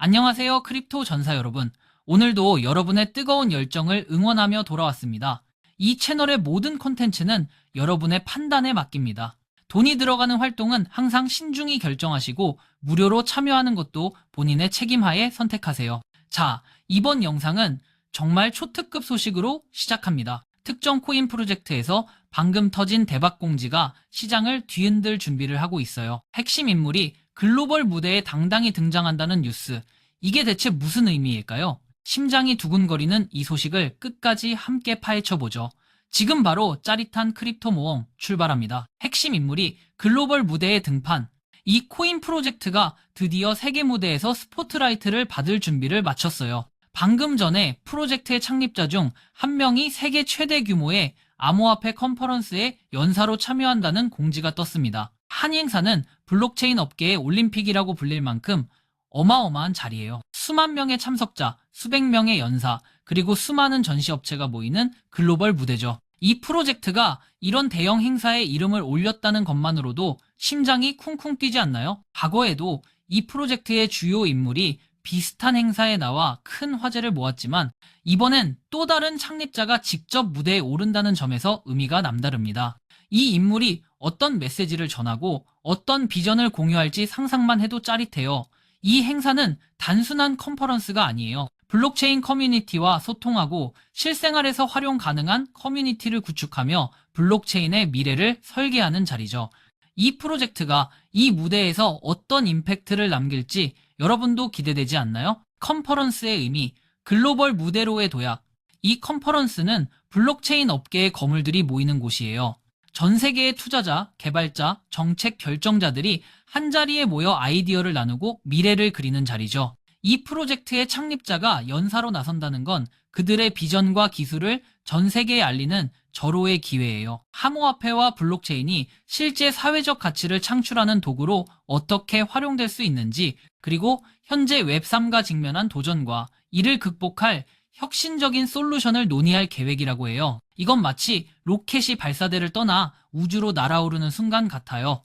안녕하세요, 크립토 전사 여러분. 오늘도 여러분의 뜨거운 열정을 응원하며 돌아왔습니다. 이 채널의 모든 콘텐츠는 여러분의 판단에 맡깁니다. 돈이 들어가는 활동은 항상 신중히 결정하시고 무료로 참여하는 것도 본인의 책임하에 선택하세요. 자, 이번 영상은 정말 초특급 소식으로 시작합니다. 특정 코인 프로젝트에서 방금 터진 대박 공지가 시장을 뒤흔들 준비를 하고 있어요. 핵심 인물이 글로벌 무대에 당당히 등장한다는 뉴스. 이게 대체 무슨 의미일까요? 심장이 두근거리는 이 소식을 끝까지 함께 파헤쳐보죠. 지금 바로 짜릿한 크립토 모험 출발합니다. 핵심 인물이 글로벌 무대에 등판. 이 코인 프로젝트가 드디어 세계 무대에서 스포트라이트를 받을 준비를 마쳤어요. 방금 전에 프로젝트의 창립자 중 한 명이 세계 최대 규모의 암호화폐 컨퍼런스에 연사로 참여한다는 공지가 떴습니다. 한 행사는 블록체인 업계의 올림픽이라고 불릴 만큼 어마어마한 자리예요. 수만 명의 참석자, 수백 명의 연사, 그리고 수많은 전시업체가 모이는 글로벌 무대죠. 이 프로젝트가 이런 대형 행사에 이름을 올렸다는 것만으로도 심장이 쿵쿵 뛰지 않나요? 과거에도 이 프로젝트의 주요 인물이 비슷한 행사에 나와 큰 화제를 모았지만 이번엔 또 다른 창립자가 직접 무대에 오른다는 점에서 의미가 남다릅니다. 이 인물이 어떤 메시지를 전하고 어떤 비전을 공유할지 상상만 해도 짜릿해요. 이 행사는 단순한 컨퍼런스가 아니에요. 블록체인 커뮤니티와 소통하고 실생활에서 활용 가능한 커뮤니티를 구축하며 블록체인의 미래를 설계하는 자리죠. 이 프로젝트가 이 무대에서 어떤 임팩트를 남길지 여러분도 기대되지 않나요? 컨퍼런스의 의미, 글로벌 무대로의 도약. 이 컨퍼런스는 블록체인 업계의 거물들이 모이는 곳이에요. 전 세계의 투자자, 개발자, 정책 결정자들이 한자리에 모여 아이디어를 나누고 미래를 그리는 자리죠. 이 프로젝트의 창립자가 연사로 나선다는 건 그들의 비전과 기술을 전 세계에 알리는 절호의 기회예요. 암호화폐와 블록체인이 실제 사회적 가치를 창출하는 도구로 어떻게 활용될 수 있는지, 그리고 현재 웹3가 직면한 도전과 이를 극복할 혁신적인 솔루션을 논의할 계획이라고 해요. 이건 마치 로켓이 발사대를 떠나 우주로 날아오르는 순간 같아요.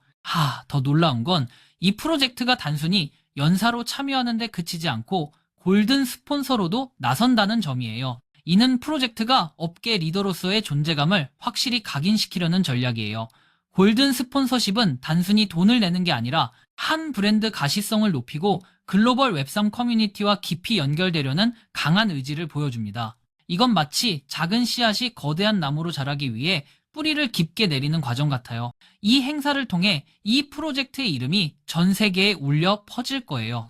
더 놀라운 건 이 프로젝트가 단순히 연사로 참여하는 데 그치지 않고 골든 스폰서로도 나선다는 점이에요. 이는 프로젝트가 업계 리더로서의 존재감을 확실히 각인시키려는 전략이에요. 골든 스폰서십은 단순히 돈을 내는 게 아니라 한 브랜드 가시성을 높이고 글로벌 웹3 커뮤니티와 깊이 연결되려는 강한 의지를 보여줍니다. 이건 마치 작은 씨앗이 거대한 나무로 자라기 위해 뿌리를 깊게 내리는 과정 같아요. 이 행사를 통해 이 프로젝트의 이름이 전 세계에 울려 퍼질 거예요.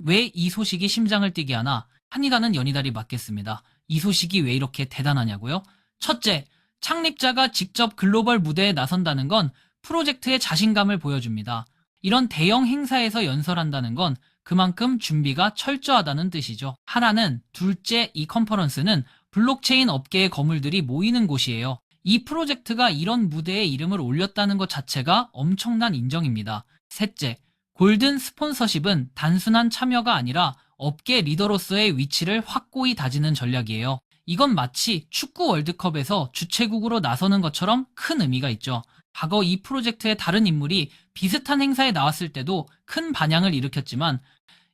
왜 이 소식이 심장을 뛰게 하나? 한이다는 연희달이 맞겠습니다. 이 소식이 왜 이렇게 대단하냐고요? 첫째, 창립자가 직접 글로벌 무대에 나선다는 건 프로젝트의 자신감을 보여줍니다. 이런 대형 행사에서 연설한다는 건 그만큼 준비가 철저하다는 뜻이죠. 하나는 둘째, 이 컨퍼런스는 블록체인 업계의 거물들이 모이는 곳이에요. 이 프로젝트가 이런 무대에 이름을 올렸다는 것 자체가 엄청난 인정입니다. 셋째, 골든 스폰서십은 단순한 참여가 아니라 업계 리더로서의 위치를 확고히 다지는 전략이에요. 이건 마치 축구 월드컵에서 주최국으로 나서는 것처럼 큰 의미가 있죠. 과거 이 프로젝트의 다른 인물이 비슷한 행사에 나왔을 때도 큰 반향을 일으켰지만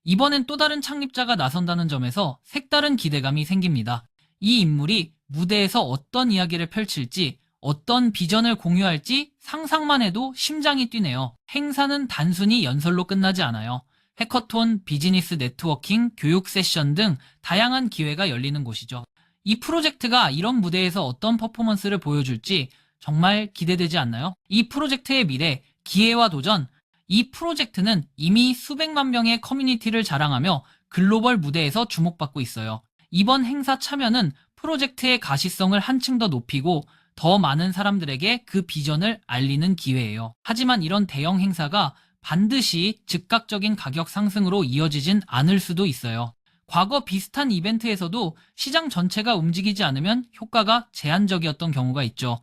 이번엔 또 다른 창립자가 나선다는 점에서 색다른 기대감이 생깁니다. 이 인물이 무대에서 어떤 이야기를 펼칠지, 어떤 비전을 공유할지 상상만 해도 심장이 뛰네요. 행사는 단순히 연설로 끝나지 않아요. 해커톤, 비즈니스 네트워킹, 교육 세션 등 다양한 기회가 열리는 곳이죠. 이 프로젝트가 이런 무대에서 어떤 퍼포먼스를 보여줄지 정말 기대되지 않나요? 이 프로젝트의 미래, 기회와 도전. 이 프로젝트는 이미 수백만 명의 커뮤니티를 자랑하며 글로벌 무대에서 주목받고 있어요. 이번 행사 참여는 프로젝트의 가시성을 한층 더 높이고 더 많은 사람들에게 그 비전을 알리는 기회예요. 하지만 이런 대형 행사가 반드시 즉각적인 가격 상승으로 이어지진 않을 수도 있어요. 과거 비슷한 이벤트에서도 시장 전체가 움직이지 않으면 효과가 제한적이었던 경우가 있죠.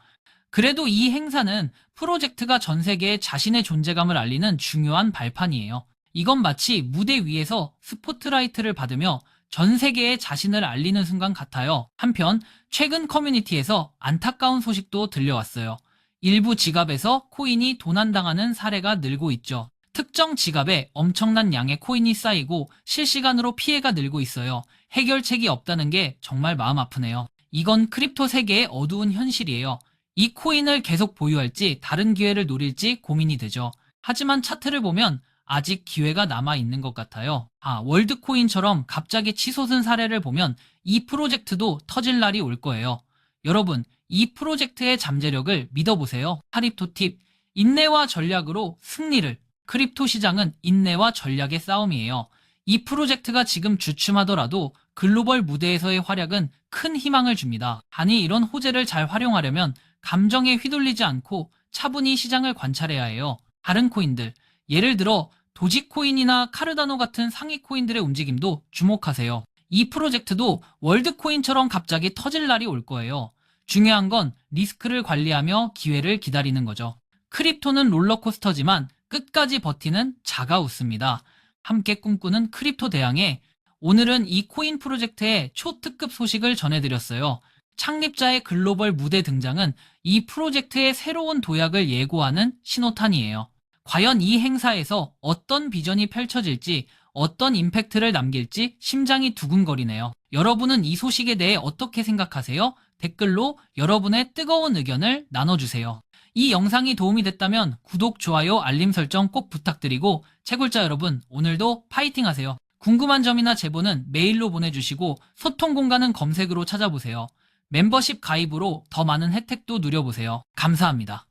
그래도 이 행사는 프로젝트가 전 세계에 자신의 존재감을 알리는 중요한 발판이에요. 이건 마치 무대 위에서 스포트라이트를 받으며 전 세계에 자신을 알리는 순간 같아요. 한편 최근 커뮤니티에서 안타까운 소식도 들려왔어요. 일부 지갑에서 코인이 도난당하는 사례가 늘고 있죠. 특정 지갑에 엄청난 양의 코인이 쌓이고 실시간으로 피해가 늘고 있어요. 해결책이 없다는 게 정말 마음 아프네요. 이건 크립토 세계의 어두운 현실이에요. 이 코인을 계속 보유할지 다른 기회를 노릴지 고민이 되죠. 하지만 차트를 보면 아직 기회가 남아 있는 것 같아요. 월드코인처럼 갑자기 치솟은 사례를 보면 이 프로젝트도 터질 날이 올 거예요. 여러분, 이 프로젝트의 잠재력을 믿어보세요. 크립토 팁, 인내와 전략으로 승리를. 크립토 시장은 인내와 전략의 싸움이에요. 이 프로젝트가 지금 주춤하더라도 글로벌 무대에서의 활약은 큰 희망을 줍니다. 단이 이런 호재를 잘 활용하려면 감정에 휘둘리지 않고 차분히 시장을 관찰해야 해요. 다른 코인들, 예를 들어 도지코인이나 카르다노 같은 상위 코인들의 움직임도 주목하세요. 이 프로젝트도 월드코인처럼 갑자기 터질 날이 올 거예요. 중요한 건 리스크를 관리하며 기회를 기다리는 거죠. 크립토는 롤러코스터지만 끝까지 버티는 자가 웃습니다. 함께 꿈꾸는 크립토 대항해, 오늘은 이 코인 프로젝트의 초특급 소식을 전해드렸어요. 창립자의 글로벌 무대 등장은 이 프로젝트의 새로운 도약을 예고하는 신호탄이에요. 과연 이 행사에서 어떤 비전이 펼쳐질지, 어떤 임팩트를 남길지 심장이 두근거리네요. 여러분은 이 소식에 대해 어떻게 생각하세요? 댓글로 여러분의 뜨거운 의견을 나눠주세요. 이 영상이 도움이 됐다면 구독, 좋아요, 알림 설정 꼭 부탁드리고, 채굴자 여러분, 오늘도 파이팅 하세요. 궁금한 점이나 제보는 메일로 보내주시고 소통 공간은 검색으로 찾아보세요. 멤버십 가입으로 더 많은 혜택도 누려보세요. 감사합니다.